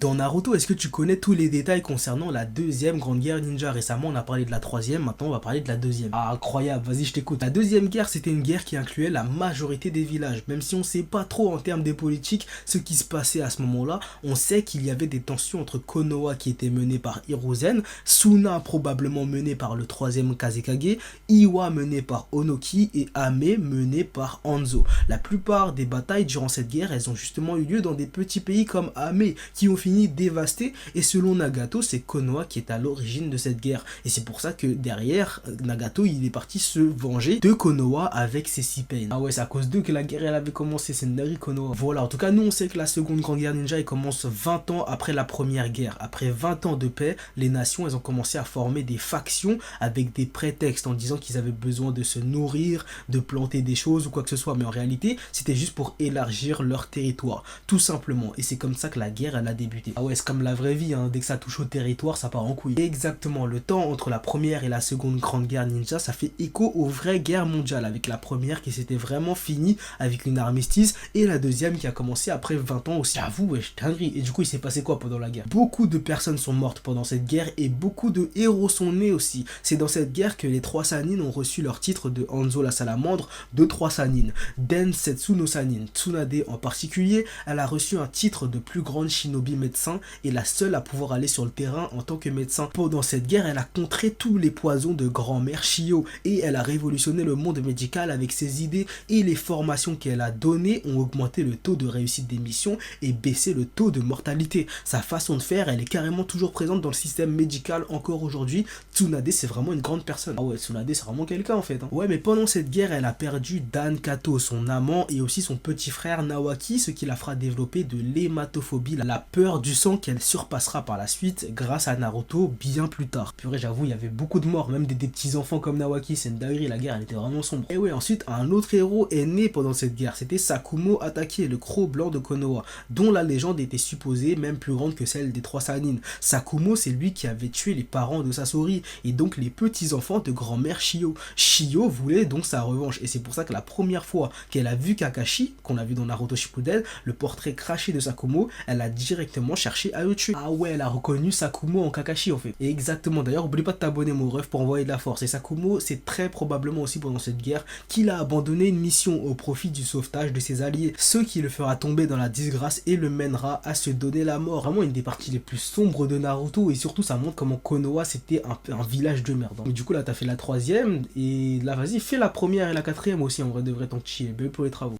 Dans Naruto, est-ce que tu connais tous les détails concernant la deuxième grande guerre ninja? Récemment, on a parlé de la troisième, maintenant on va parler de la deuxième. Ah, incroyable, vas-y, je t'écoute. La deuxième guerre, c'était une guerre qui incluait la majorité des villages. Même si on ne sait pas trop en termes de politique ce qui se passait à ce moment-là, on sait qu'il y avait des tensions entre Konoha qui était mené par Hiruzen, Suna probablement mené par le troisième Kazekage, Iwa mené par Onoki et Ame mené par Hanzo. La plupart des batailles durant cette guerre, elles ont justement eu lieu dans des petits pays comme Ame qui ont fini dévastés, et selon Nagato, c'est Konoha qui est à l'origine de cette guerre, et c'est pour ça que derrière, Nagato il est parti se venger de Konoha avec ses 6 peines. Ah ouais, c'est à cause d'eux que la guerre elle avait commencé, c'est Nari Konoha. Voilà, en tout cas nous on sait que la seconde grande guerre ninja elle commence 20 ans après la première guerre. Après 20 ans de paix, les nations elles ont commencé à former des factions avec des prétextes en disant qu'ils avaient besoin de se nourrir, de planter des choses ou quoi que ce soit, mais en réalité c'était juste pour élargir leur territoire, tout simplement, et c'est comme ça que la guerre elle a débuté. Ah ouais, c'est comme la vraie vie, hein. Dès que ça touche au territoire, ça part en couille. Exactement, le temps entre la première et la seconde grande guerre ninja, ça fait écho aux vraies guerres mondiales, avec la première qui s'était vraiment finie avec une armistice, et la deuxième qui a commencé après 20 ans aussi. J'avoue, wesh, dinguerie. Et du coup, il s'est passé quoi pendant la guerre? Beaucoup de personnes sont mortes pendant cette guerre, et beaucoup de héros sont nés aussi. C'est dans cette guerre que les 3 Sannin ont reçu leur titre de Hanzo la salamandre de 3 Sannin. Densetsu no Sannin, Tsunade en particulier, elle a reçu un titre de plus grande shinobi médecin et la seule à pouvoir aller sur le terrain en tant que médecin. Pendant cette guerre, elle a contré tous les poisons de grand-mère Shio et elle a révolutionné le monde médical avec ses idées, et les formations qu'elle a données ont augmenté le taux de réussite des missions et baissé le taux de mortalité. Sa façon de faire, elle est carrément toujours présente dans le système médical encore aujourd'hui. Tsunade, c'est vraiment une grande personne. Ah ouais, Tsunade, c'est vraiment quelqu'un en fait, hein. Ouais, mais pendant cette guerre, elle a perdu Dan Kato, son amant, et aussi son petit frère Nawaki, ce qui la fera développer de l'hématophobie, la peur du sang qu'elle surpassera par la suite grâce à Naruto bien plus tard. Purée, j'avoue, il y avait beaucoup de morts, même des petits enfants comme Nawaki, c'est une dinguerie, la guerre elle était vraiment sombre. Et ouais, ensuite, un autre héros est né pendant cette guerre, c'était Sakumo Atake, le croc blanc de Konoha, dont la légende était supposée même plus grande que celle des 3 Sannin. Sakumo, c'est lui qui avait tué les parents de Sasori, et donc les petits-enfants de grand-mère Shio. Shio voulait donc sa revanche, et c'est pour ça que la première fois qu'elle a vu Kakashi, qu'on a vu dans Naruto Shippuden, le portrait craché de Sakumo, elle a directement cherché à le tuer. Ah ouais, elle a reconnu Sakumo en Kakashi en fait. Et exactement, d'ailleurs, oublie pas de t'abonner mon ref pour envoyer de la force. Et Sakumo, c'est très probablement aussi pendant cette guerre qu'il a abandonné une mission au profit du sauvetage de ses alliés, ce qui le fera tomber dans la disgrâce et le mènera à se donner la mort. Vraiment une des parties les plus sombres de Naruto, et surtout ça montre comment Konoha c'était un village de merde. Mais du coup là t'as fait la troisième, et là vas-y fais la première et la quatrième aussi, en vrai de vrai, tant que tu y es, pour les travaux.